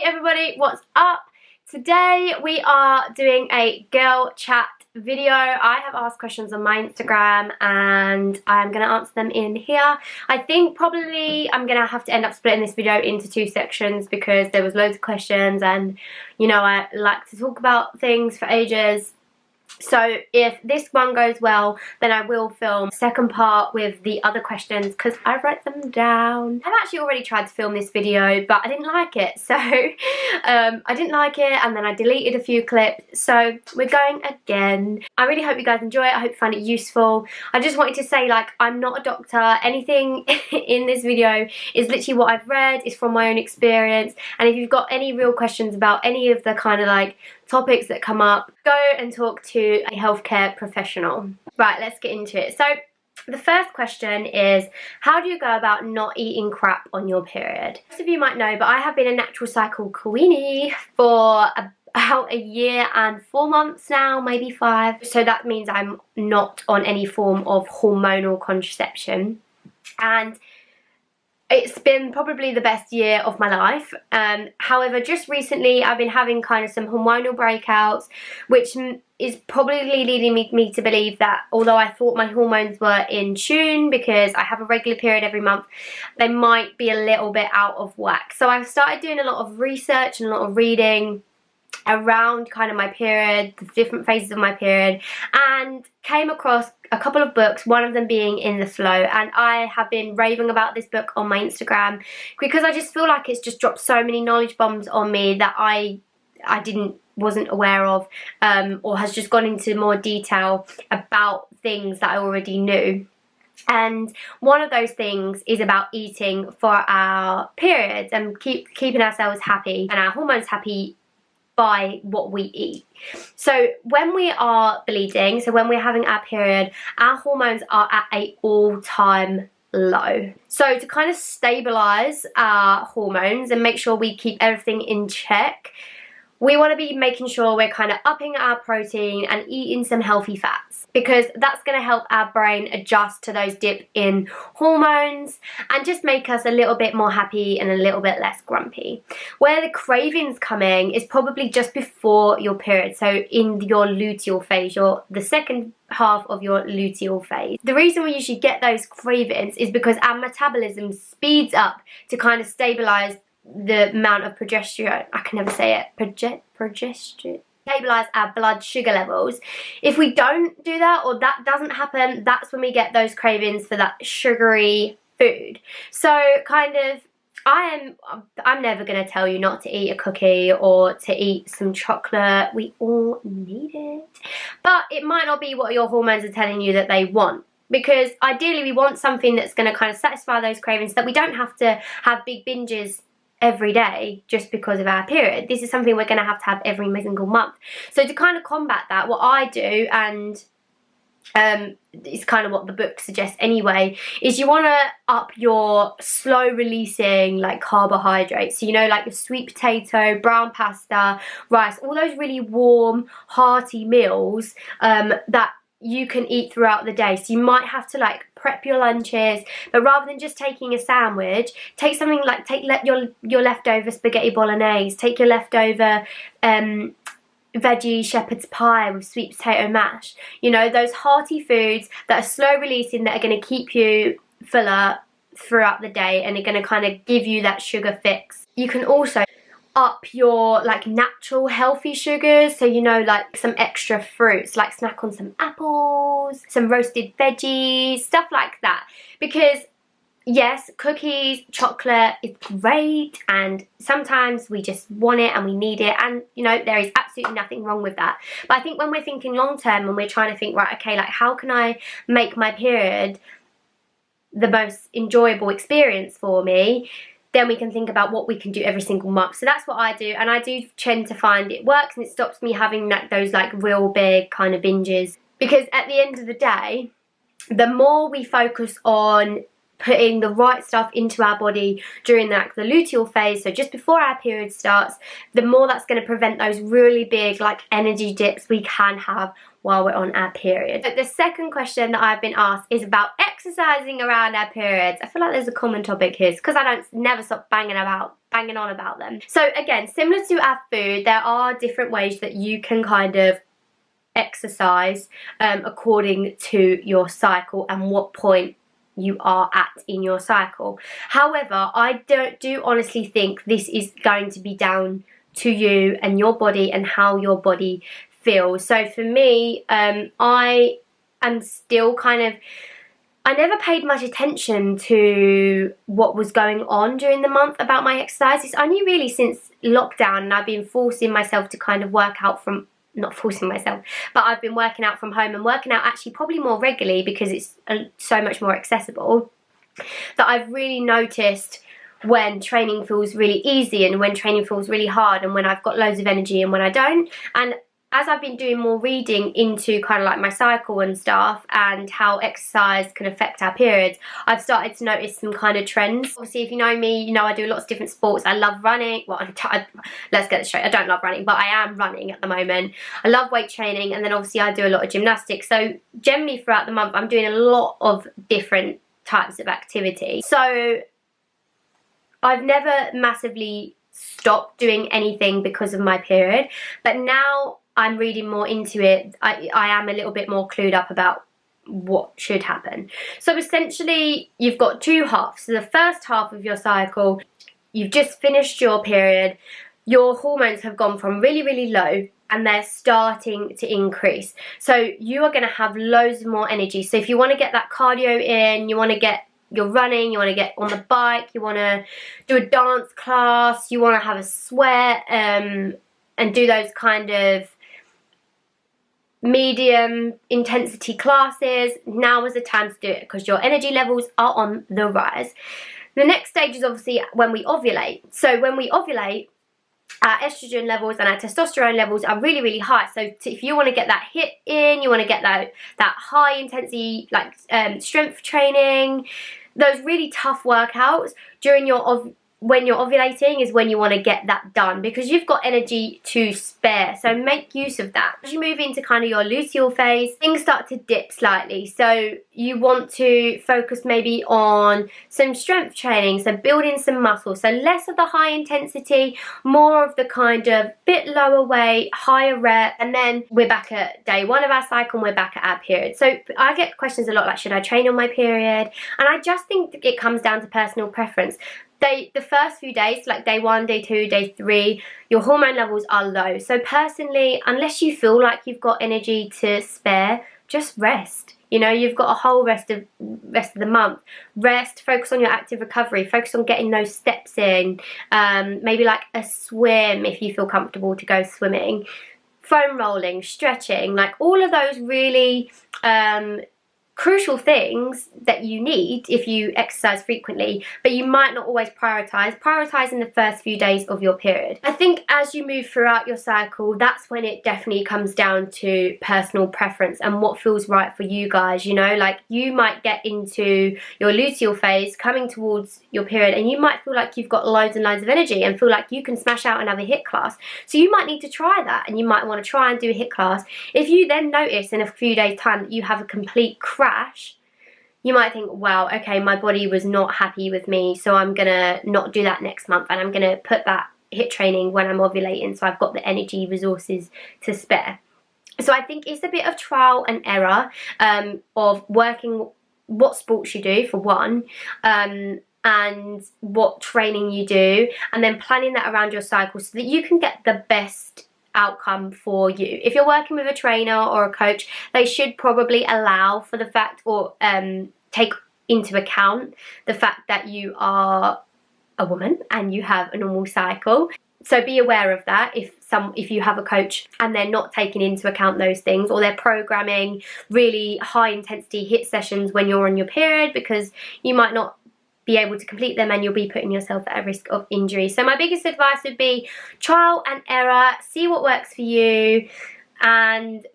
everybody, what's up? Today we are doing a girl chat video. I have asked questions on my Instagram and I'm going to answer them in here. I think probably I'm going to have to end up splitting this video into two sections because there was loads of questions and you know I like to talk about things for ages. So if this one goes well, then I will film the second part with the other questions because I wrote them down. I've actually already tried to film this video, but I didn't like it. So I didn't like it and then I deleted a few clips. So we're going again. I really hope you guys enjoy it. I hope you find it useful. I just wanted to say, like, I'm not a doctor. Anything in this video is literally what I've read. It's from my own experience. And if you've got any real questions about any of the kind of like topics that come up, go and talk to a healthcare professional. Right, let's get into it. So the first question is, how do you go about not eating crap on your period? Most of you might know, but I have been a natural cycle queenie for about a year and 4 months now, maybe 5. So that means I'm not on any form of hormonal contraception. And it's been probably the best year of my life. However, just recently I've been having kind of some hormonal breakouts, which is probably leading me to believe that although I thought my hormones were in tune because I have a regular period every month, they might be a little bit out of whack. So I've started doing a lot of research and a lot of reading around kind of my period, the different phases of my period, and came across a couple of books, one of them being In the Flow, and I have been raving about this book on my Instagram because I just feel like it's just dropped so many knowledge bombs on me that I wasn't aware of, or has just gone into more detail about things that I already knew. And one of those things is about eating for our periods and keeping ourselves happy and our hormones happy by what we eat. So when we are bleeding, so when we're having our period, our hormones are at an all-time low. So to kind of stabilize our hormones and make sure we keep everything in check, we want to be making sure we're kind of upping our protein and eating some healthy fats because that's going to help our brain adjust to those dip in hormones and just make us a little bit more happy and a little bit less grumpy. Where the cravings coming is probably just before your period, so in your luteal phase, the second half of your luteal phase. The reason we usually get those cravings is because our metabolism speeds up to kind of stabilize the amount of progesterone, I can never say it, progesterone, stabilize our blood sugar levels. If we don't do that, or that doesn't happen, that's when we get those cravings for that sugary food. So kind of, I'm never going to tell you not to eat a cookie or to eat some chocolate. We all need it. But it might not be what your hormones are telling you that they want. Because ideally we want something that's going to kind of satisfy those cravings, so that we don't have to have big binges every day just because of our period. This is something we're going to have every single month. So to kind of combat that, what I do, and it's kind of what the book suggests anyway, is you want to up your slow releasing like carbohydrates. So you know, like your sweet potato, brown pasta, rice, all those really warm hearty meals that you can eat throughout the day. So you might have to like prep your lunches, but rather than just taking a sandwich, take something like your leftover spaghetti bolognese, take your leftover veggie shepherd's pie with sweet potato mash. You know, those hearty foods that are slow releasing, that are going to keep you fuller throughout the day and are going to kind of give you that sugar fix. You can also up your like natural healthy sugars, so you know, like some extra fruits, like snack on some apples, some roasted veggies, stuff like that. Because yes, cookies, chocolate is great and sometimes we just want it and we need it, and you know, there is absolutely nothing wrong with that. But I think when we're thinking long term and we're trying to think, right, okay, like how can I make my period the most enjoyable experience for me, then we can think about what we can do every single month. So that's what I do, and I do tend to find it works and it stops me having those like real big kind of binges. Because at the end of the day, the more we focus on putting the right stuff into our body during the luteal phase, so just before our period starts, the more that's going to prevent those really big like energy dips we can have while we're on our period. So the second question that I've been asked is about exercising around our periods. I feel like there's a common topic here because I don't never stop banging on about them. So again, similar to our food, there are different ways that you can kind of exercise according to your cycle and what point you are at in your cycle. However, I do honestly think this is going to be down to you and your body and how your body feels. So for me, I am still kind of, I never paid much attention to what was going on during the month about my exercise. It's only really since lockdown and I've been forcing myself to kind of work out from, not forcing myself, but I've been working out from home and working out actually probably more regularly because it's so much more accessible, that I've really noticed when training feels really easy and when training feels really hard and when I've got loads of energy and when I don't. And as I've been doing more reading into kind of like my cycle and stuff and how exercise can affect our periods, I've started to notice some kind of trends. Obviously, if you know me, you know I do lots of different sports. I love running. Well, let's get this straight. I don't love running, but I am running at the moment. I love weight training, and then obviously I do a lot of gymnastics. So generally throughout the month, I'm doing a lot of different types of activity. So I've never massively stopped doing anything because of my period, but now I'm reading more into it. I am a little bit more clued up about what should happen. So essentially, you've got two halves. So the first half of your cycle, you've just finished your period, your hormones have gone from really, really low and they're starting to increase. So you are going to have loads more energy. So if you want to get that cardio in, you want to get you're running, you want to get on the bike, you want to do a dance class, you want to have a sweat and do those kind of medium intensity classes, now is the time to do it because your energy levels are on the rise. The next stage is obviously when we ovulate. So when we ovulate, our estrogen levels and our testosterone levels are really, really high. So if you want to get that hit in, you want to get that high intensity like strength training, those really tough workouts during your when you're ovulating is when you want to get that done because you've got energy to spare. So make use of that. As you move into kind of your luteal phase, things start to dip slightly. So you want to focus maybe on some strength training, so building some muscle. So less of the high intensity, more of the kind of bit lower weight, higher rep, and then we're back at day one of our cycle and we're back at our period. So I get questions a lot like, should I train on my period? And I just think it comes down to personal preference. The first few days, like day 1, day 2, day 3, your hormone levels are low. So personally, unless you feel like you've got energy to spare, just rest. You know, you've got a whole rest of the month. Rest, focus on your active recovery, focus on getting those steps in. Maybe like a swim if you feel comfortable to go swimming. Foam rolling, stretching, like all of those really crucial things that you need if you exercise frequently, but you might not always prioritize in the first few days of your period. I think as you move throughout your cycle, that's when it definitely comes down to personal preference and what feels right for you guys. You know, like you might get into your luteal phase coming towards your period and you might feel like you've got loads and loads of energy and feel like you can smash out another HIIT class. So you might need to try that and you might want to try and do a HIIT class. If you then notice in a few days time that you have a complete crash, you might think, wow, okay, my body was not happy with me, so I'm gonna not do that next month and I'm gonna put that HIIT training when I'm ovulating so I've got the energy resources to spare. So I think it's a bit of trial and error of working what sports you do for one, and what training you do, and then planning that around your cycle so that you can get the best outcome for you. If you're working with a trainer or a coach, they should probably allow for the fact or take into account the fact that you are a woman and you have a normal cycle. So be aware of that if you have a coach and they're not taking into account those things, or they're programming really high intensity HIIT sessions when you're on your period, because you might not be able to complete them and you'll be putting yourself at a risk of injury. So my biggest advice would be trial and error, see what works for you, and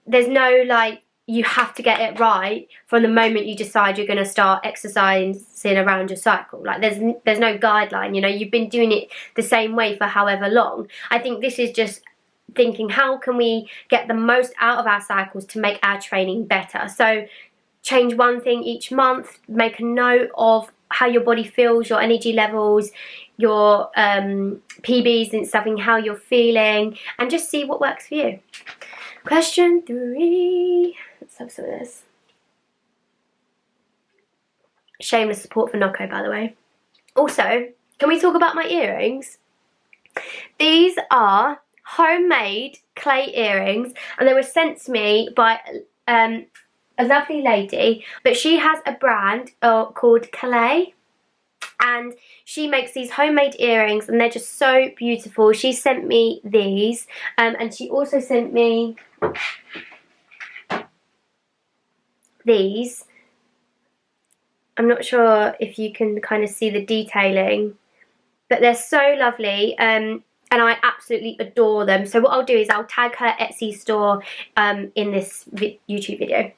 there's no like you have to get it right from the moment you decide you're going to start exercising around your cycle. Like there's no guideline, you know, you've been doing it the same way for however long. I think this is just thinking, how can we get the most out of our cycles to make our training better? So change one thing each month, make a note of how your body feels, your energy levels, your PBs and stuff, and how you're feeling, and just see what works for you. Question 3. Let's have some of this. Shameless support for Nocco, by the way. Also, can we talk about my earrings? These are homemade clay earrings, and they were sent to me by a lovely lady, but she has a brand called Calais, and she makes these homemade earrings, and they're just so beautiful. She sent me these, and she also sent me these. I'm not sure if you can kind of see the detailing, but they're so lovely, and I absolutely adore them. So what I'll do is I'll tag her Etsy store in this YouTube video.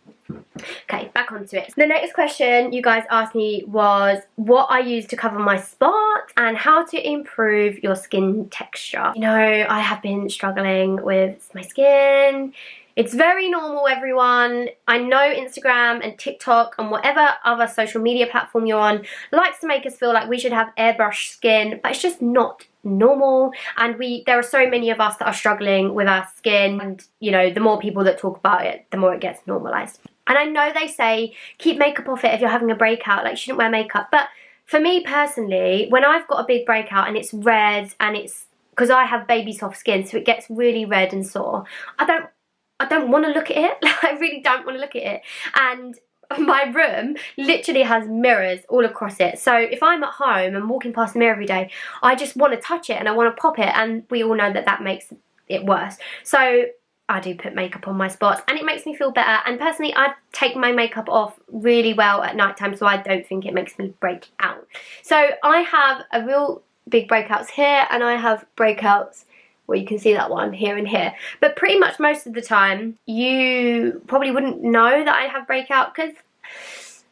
Okay, back onto it. The next question you guys asked me was what I use to cover my spots and how to improve your skin texture. You know, I have been struggling with my skin. It's very normal, everyone. I know Instagram and TikTok and whatever other social media platform you're on likes to make us feel like we should have airbrush skin, but it's just not normal. And there are so many of us that are struggling with our skin, and you know, the more people that talk about it, the more it gets normalized. And I know they say keep makeup off it if you're having a breakout, like you shouldn't wear makeup, but for me personally, when I've got a big breakout and it's red, and it's because I have baby soft skin, so it gets really red and sore, I don't want to look at it. I really don't want to look at it. And my room literally has mirrors all across it. So if I'm at home and walking past the mirror every day, I just want to touch it and I want to pop it. And we all know that that makes it worse. So I do put makeup on my spots and it makes me feel better. And personally, I take my makeup off really well at night time, so I don't think it makes me break out. So I have a real big breakouts here, and I have breakouts, well, you can see that one here and here. But pretty much most of the time, you probably wouldn't know that I have breakout because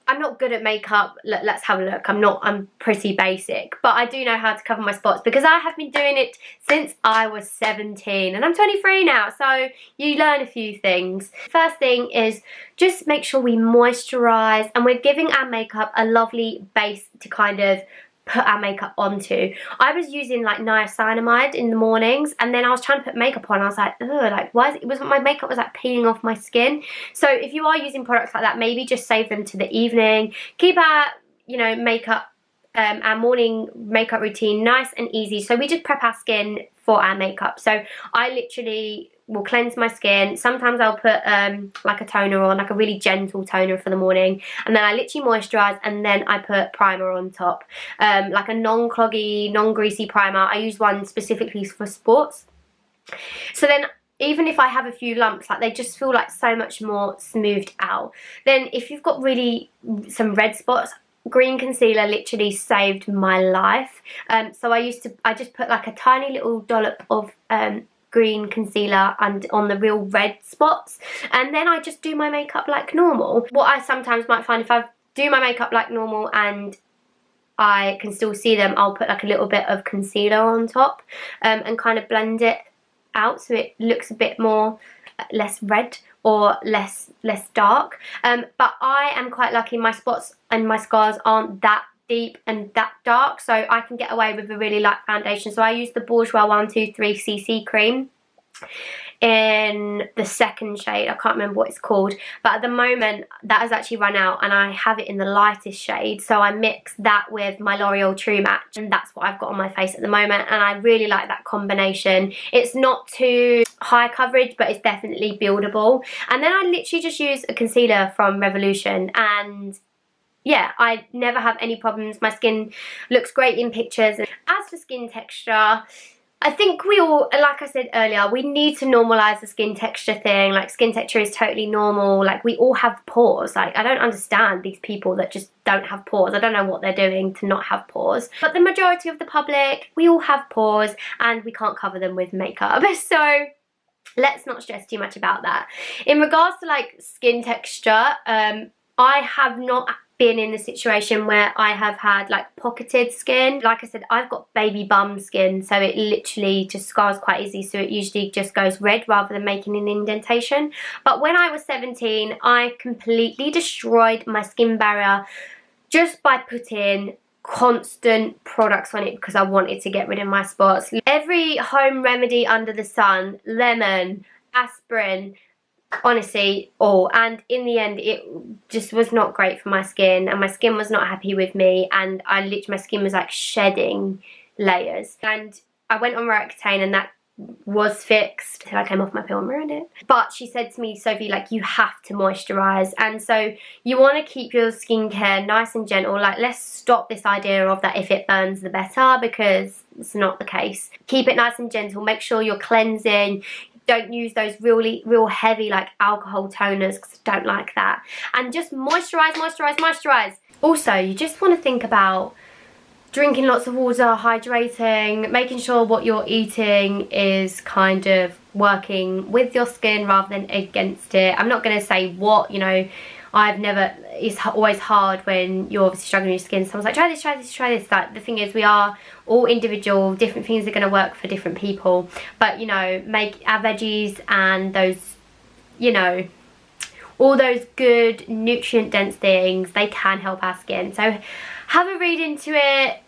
I'm not good at makeup. Let's have a look. I'm pretty basic. But I do know how to cover my spots because I have been doing it since I was 17. And I'm 23 now, so you learn a few things. First thing is just make sure we moisturize and we're giving our makeup a lovely base to kind of put our makeup onto. I was using like niacinamide in the mornings, and then I was trying to put makeup on. I was like, ugh, like why is it, my makeup was like peeling off my skin. So if you are using products like that, maybe just save them to the evening. Keep our, you know, makeup, our morning makeup routine nice and easy. So we just prep our skin for our makeup. So I literally will cleanse my skin. Sometimes I'll put like a toner on, like a really gentle toner for the morning, and then I literally moisturize, and then I put primer on top, like a non-cloggy, non-greasy primer. I use one specifically for sports. So then even if I have a few lumps, like they just feel like so much more smoothed out. Then if you've got really some red spots, green concealer literally saved my life. So I just put like a tiny little dollop of green concealer and on the real red spots, and then I just do my makeup like normal. What I sometimes might find, if I do my makeup like normal and I can still see them, I'll put like a little bit of concealer on top and kind of blend it out so it looks a bit more less red or less dark. But I am quite lucky, my spots and my scars aren't that deep and that dark, so I can get away with a really light foundation. So I use the Bourjois 123cc cream in the second shade. I can't remember what it's called, but at the moment that has actually run out and I have it in the lightest shade, so I mix that with my L'Oreal True Match, and that's what I've got on my face at the moment, and I really like that combination. It's not too high coverage, but it's definitely buildable. And then I literally just use a concealer from Revolution, and yeah, I never have any problems. My skin looks great in pictures. As for skin texture, I think we all, like I said earlier, we need to normalise the skin texture thing. Like, skin texture is totally normal. Like, we all have pores. Like, I don't understand these people that just don't have pores. I don't know what they're doing to not have pores. But the majority of the public, we all have pores and we can't cover them with makeup. So let's not stress too much about that. In regards to like skin texture, I have not been in a situation where I have had like pocketed skin. Like I said, I've got baby bum skin, so it literally just scars quite easy, so it usually just goes red rather than making an indentation. But when I was 17, I completely destroyed my skin barrier just by putting constant products on it because I wanted to get rid of my spots. Every home remedy under the sun, lemon, aspirin, honestly, all. And in the end, it just was not great for my skin, and my skin was not happy with me, and my skin was like shedding layers. And I went on Roaccutane, and that was fixed until I came off my pill and ruined it. But she said to me, Sophie, like, you have to moisturize, and so you want to keep your skincare nice and gentle. Like, let's stop this idea of that if it burns the better, because it's not the case. Keep it nice and gentle. Make sure you're cleansing. Don't use those real heavy like alcohol toners, because I don't like that. And just moisturize, moisturize, moisturize. Also, you just want to think about drinking lots of water, hydrating, making sure what you're eating is kind of working with your skin rather than against it. I'm not going to say what, you know, it's always hard when you're obviously struggling with your skin. Someone's like, try this, try this, try this. Like, the thing is, we are all individual. Different things are going to work for different people. But, you know, make our veggies and those, you know, all those good nutrient-dense things, they can help our skin. So have a read into it.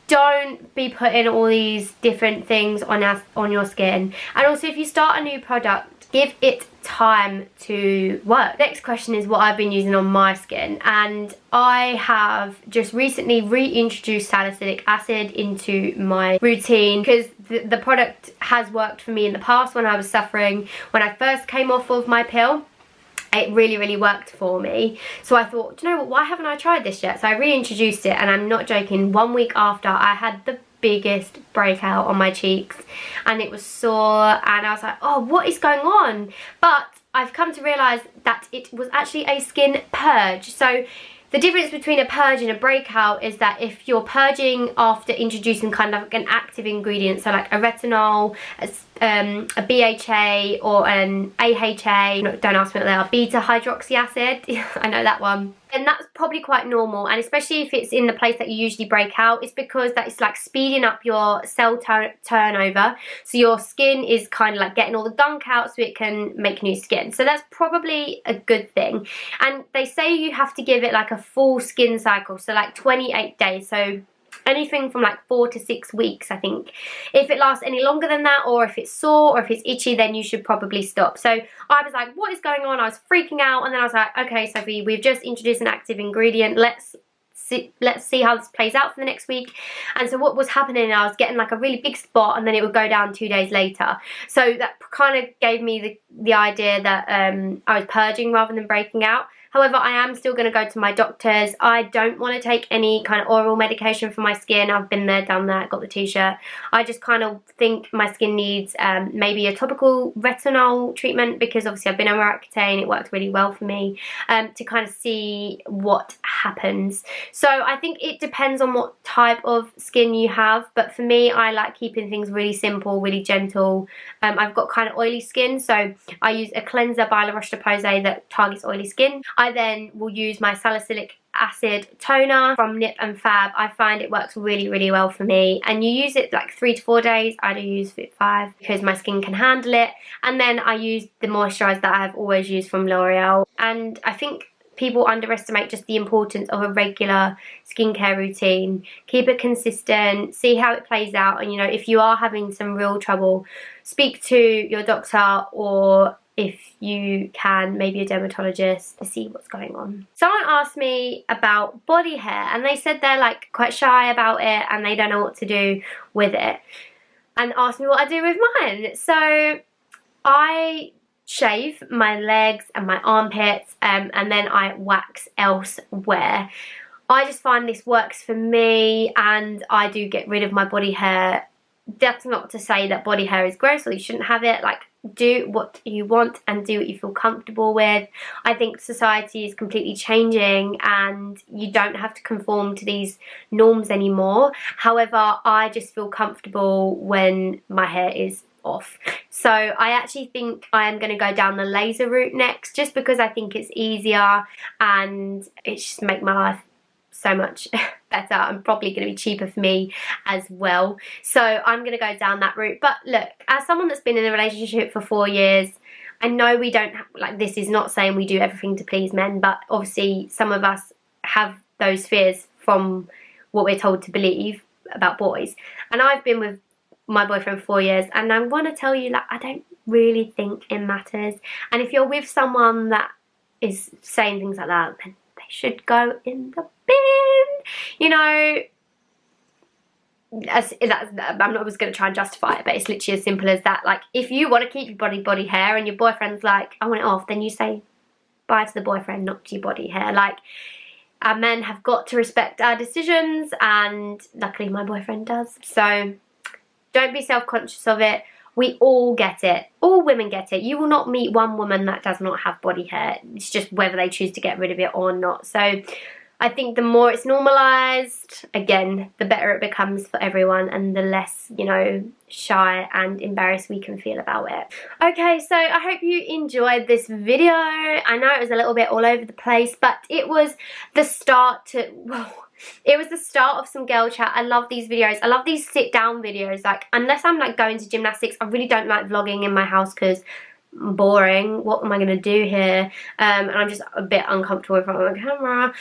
Don't be putting all these different things on your skin. And also, if you start a new product, give it time to work. Next question is what I've been using on my skin, and I have just recently reintroduced salicylic acid into my routine because the product has worked for me in the past when I was suffering. When I first came off of my pill, it really worked for me. So I thought, do you know what, why haven't I tried this yet? So I reintroduced it, and I'm not joking, 1 week after, I had the biggest breakout on my cheeks, and it was sore, and I was like, oh, what is going on? But I've come to realise that it was actually a skin purge. So the difference between a purge and a breakout is that if you're purging after introducing kind of like an active ingredient, so like a retinol, a BHA or an AHA, don't ask me what they are, beta hydroxy acid, I know that one. And that's probably quite normal, and especially if it's in the place that you usually break out, it's because that it's like speeding up your cell turnover, so your skin is kind of like getting all the gunk out so it can make new skin. So that's probably a good thing. And they say you have to give it like a full skin cycle, so like 28 days, so anything from like 4 to 6 weeks, I think. If it lasts any longer than that, or if it's sore or if it's itchy, then you should probably stop. So I was like, what is going on? I was freaking out, and then I was like, okay, Sophie, we've just introduced an active ingredient. Let's see how this plays out for the next week. And so what was happening, I was getting like a really big spot, and then it would go down 2 days later. So that kind of gave me the idea that I was purging rather than breaking out. However, I am still going to go to my doctors. I don't want to take any kind of oral medication for my skin. I've been there, done that, got the t-shirt. I just kind of think my skin needs maybe a topical retinol treatment, because obviously I've been on Roaccutane, it worked really well for me, to kind of see what happens. So I think it depends on what type of skin you have, but for me, I like keeping things really simple, really gentle. I've got kind of oily skin, so I use a cleanser by La Roche-Posay that targets oily skin. I then will use my salicylic acid toner from Nip and Fab. I find it works really well for me, and you use it like 3 to 4 days. I do use it 5 because my skin can handle it. And then I use the moisturiser that I've always used from L'Oreal. And I think people underestimate just the importance of a regular skincare routine. Keep it consistent, see how it plays out, and you know, if you are having some real trouble, speak to your doctor, or if you can, maybe a dermatologist, to see what's going on. Someone asked me about body hair, and they said they're like quite shy about it and they don't know what to do with it, and asked me what I do with mine. So I shave my legs and my armpits, and then I wax elsewhere. I just find this works for me, and I do get rid of my body hair. That's not to say that body hair is gross or you shouldn't have it. Like, do what you want and do what you feel comfortable with. I think society is completely changing, and you don't have to conform to these norms anymore. However, I just feel comfortable when my hair is off. So I actually think I am going to go down the laser route next, just because I think it's easier and it just make my life so much better, and probably going to be cheaper for me as well. So I'm going to go down that route. But look, as someone that's been in a relationship for 4 years, I know we don't have, like, this is not saying we do everything to please men, but obviously some of us have those fears from what we're told to believe about boys. And I've been with my boyfriend for 4 years, and I want to tell you, like, I don't really think it matters. And if you're with someone that is saying things like that, then they should go in the bin. You know, I'm not going to try and justify it, but it's literally as simple as that. Like, if you want to keep your body hair and your boyfriend's like, I want it off, then you say bye to the boyfriend, not to your body hair. Like, our men have got to respect our decisions, and luckily my boyfriend does. So don't be self-conscious of it. We all get it. All women get it. You will not meet one woman that does not have body hair. It's just whether they choose to get rid of it or not. So I think the more it's normalised, again, the better it becomes for everyone, and the less, you know, shy and embarrassed we can feel about it. Okay, so I hope you enjoyed this video. I know it was a little bit all over the place, but it was the start to, well, it was the start of some girl chat. I love these videos. I love these sit down videos. Like, unless I'm like going to gymnastics, I really don't like vlogging in my house because boring. What am I going to do here? And I'm just a bit uncomfortable in front of the camera.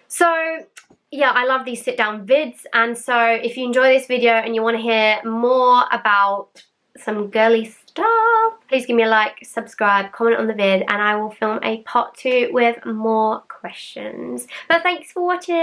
So yeah, I love these sit down vids. And so if you enjoy this video and you want to hear more about some girly stuff, please give me a like, subscribe, comment on the vid, and I will film a part 2 with more questions. But thanks for watching.